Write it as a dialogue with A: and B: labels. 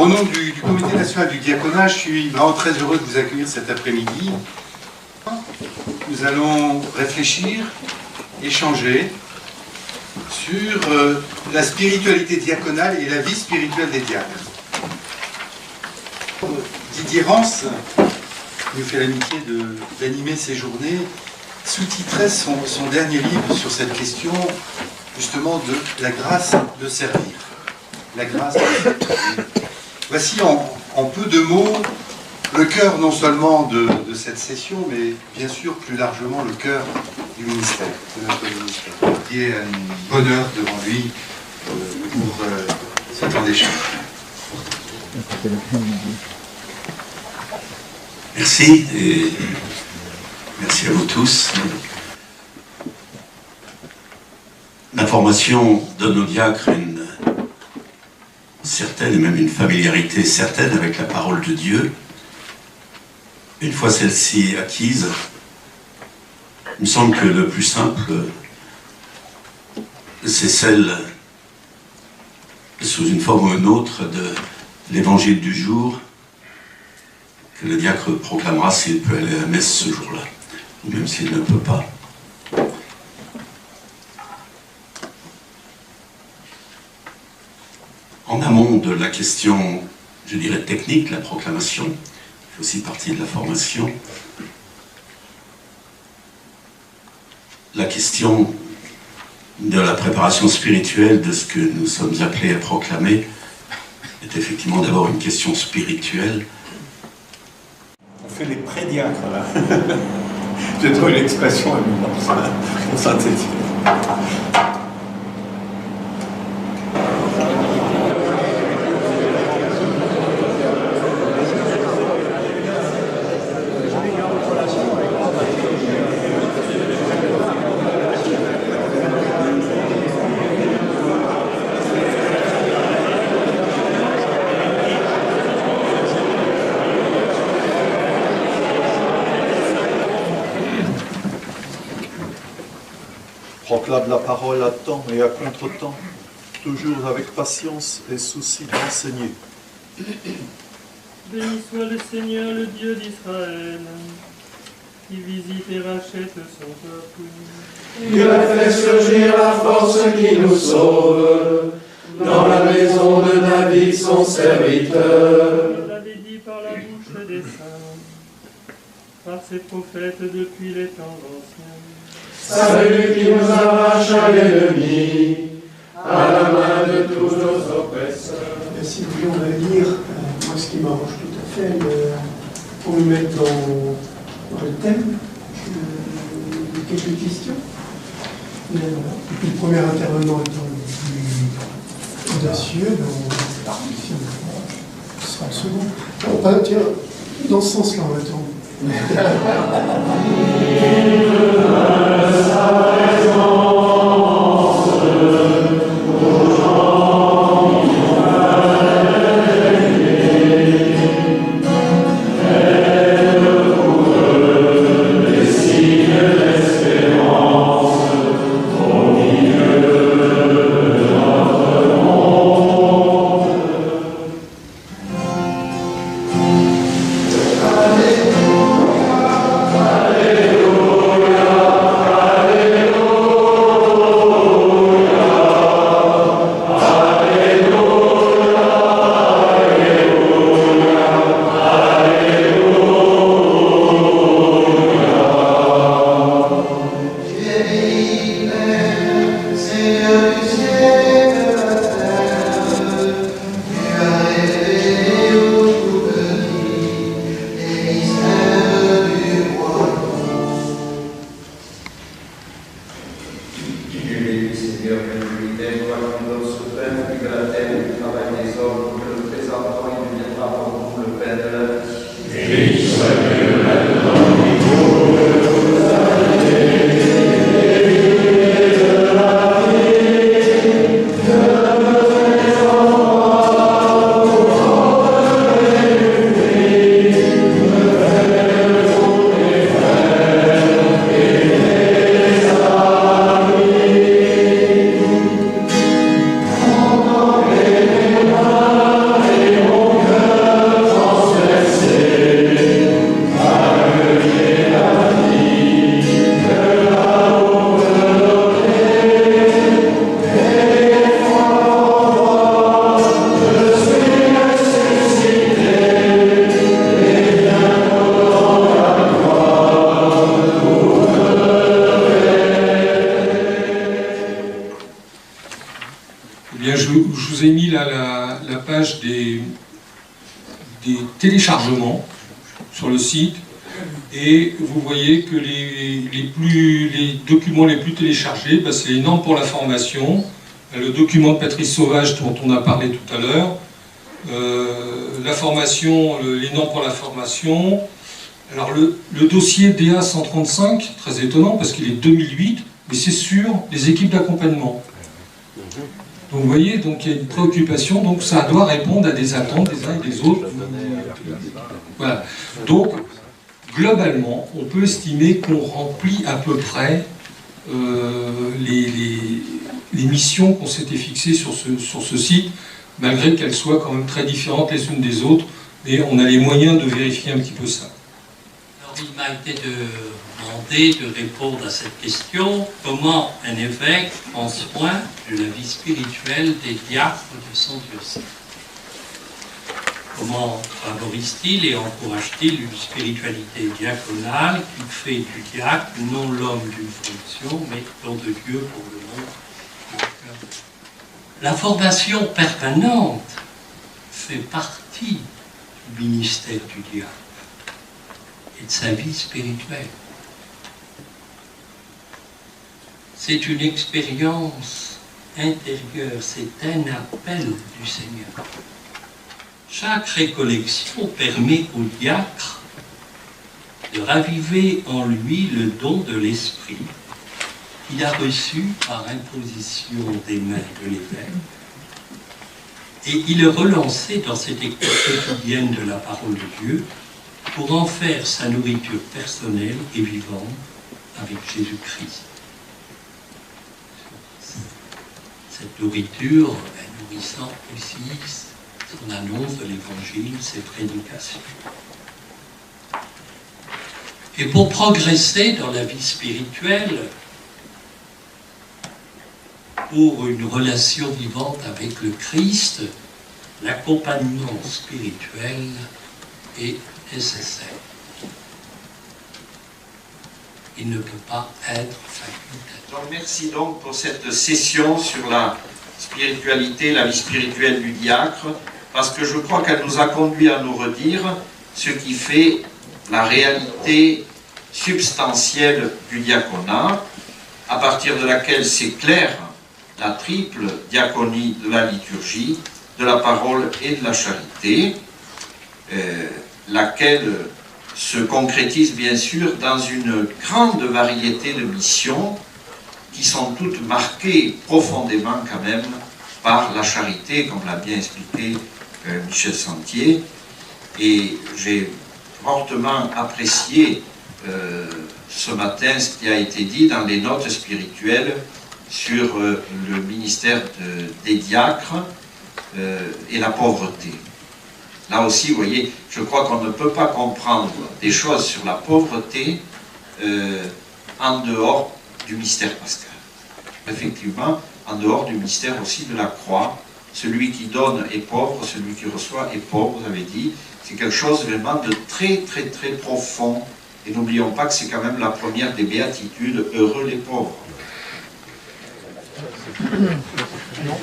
A: au nom du Comité national du diaconat, je suis vraiment très heureux de vous accueillir cet après-midi. Nous allons réfléchir, échanger sur la spiritualité diaconale et la vie spirituelle des diacres. Didier Rance nous fait l'amitié d'animer ces journées, sous-titrait son dernier livre sur cette question, justement, de la grâce de servir. La grâce de servir. Voici en peu de mots le cœur non seulement de cette session, mais bien sûr plus largement le cœur du ministère, de notre ministère. Didier a un bonheur devant lui pour ce temps d'échange.
B: Merci et merci à vous tous. La formation donne aux diacres une certaine et même une familiarité certaine avec la parole de Dieu. Une fois celle-ci acquise, il me semble que le plus simple, c'est celle, sous une forme ou une autre, de l'évangile du jour, que le diacre proclamera s'il peut aller à la messe ce jour-là, ou même s'il ne peut pas. En amont de la question, je dirais technique, la proclamation, qui fait aussi partie de la formation, la question de la préparation spirituelle de ce que nous sommes appelés à proclamer est effectivement d'abord une question spirituelle.
C: On fait les pré-diacres là. J'ai trouvé l'expression pour synthétiser.
D: Proclame la parole à temps et à contre-temps, toujours avec patience et souci d'enseigner.
E: Béni soit le Seigneur, le Dieu d'Israël, qui visite et rachète son peuple.
F: Il a fait surgir la force qui nous sauve, dans la maison de David son serviteur.
E: Il l'avait dit par la bouche des saints, par ses prophètes depuis les temps anciens.
F: Salut qui nous arrache à l'ennemi, à la main de tous nos oppresseurs.
G: Si vous voulez, on va lire, moi ce qui m'arrange tout à fait, pour nous mettre dans le thème de quelques questions. Et puis le premier intervenant étant le plus audacieux, ce sera le second. Enfin, tiens, dans ce sens-là, on attend.
F: Alléluia.
H: je vous ai mis là la page des téléchargements sur le site, et vous voyez que les documents les plus téléchargés, ben, c'est les normes pour la formation, le document de Patrice Sauvage dont on a parlé tout à l'heure, la formation, les normes pour la formation. Alors le dossier DA 135, très étonnant parce qu'il est 2008, mais c'est sur les équipes d'accompagnement. Donc vous voyez, donc il y a une préoccupation, donc ça doit répondre à des attentes des uns et des autres. Voilà. Donc globalement, on peut estimer qu'on remplit à peu près les missions qu'on s'était fixées sur ce site, malgré qu'elles soient quand même très différentes les unes des autres, mais on a les moyens de vérifier un petit peu ça.
I: Alors, il m'a été demandé de répondre à cette question. Comment un évêque prend soin de la vie spirituelle des diacres de son diocèse? Comment favorise-t-il et encourage-t-il une spiritualité diaconale qui fait du diacre non l'homme d'une fonction, mais don de Dieu pour le monde? La formation permanente fait partie du ministère du diacre et de sa vie spirituelle. C'est une expérience intérieure, c'est un appel du Seigneur. Chaque récollection permet au diacre de raviver en lui le don de l'esprit qu'il a reçu par imposition des mains de l'évêque. Et il est relancé dans cette écoute quotidienne de la parole de Dieu pour en faire sa nourriture personnelle et vivante avec Jésus-Christ. Cette nourriture, nourrissant aussi son annonce de l'Évangile, ses prédications. Et pour progresser dans la vie spirituelle, pour une relation vivante avec le Christ, l'accompagnement spirituel est nécessaire. Il ne peut pas être facultatif.
J: Donc merci donc pour cette session sur la spiritualité, la vie spirituelle du diacre, parce que je crois qu'elle nous a conduit à nous redire ce qui fait la réalité substantielle du diaconat, à partir de laquelle s'éclaire la triple diaconie de la liturgie, de la parole et de la charité, laquelle se concrétise bien sûr dans une grande variété de missions qui sont toutes marquées profondément quand même par la charité, comme l'a bien expliqué Michel Sentier. Et j'ai fortement apprécié ce matin ce qui a été dit dans les notes spirituelles sur le ministère des diacres et la pauvreté. Là aussi, vous voyez, je crois qu'on ne peut pas comprendre des choses sur la pauvreté en dehors du mystère pascal. Effectivement, en dehors du mystère aussi de la croix, celui qui donne est pauvre, celui qui reçoit est pauvre, vous avez dit, c'est quelque chose vraiment de très très très profond. Et n'oublions pas que c'est quand même la première des béatitudes, heureux les pauvres. Non.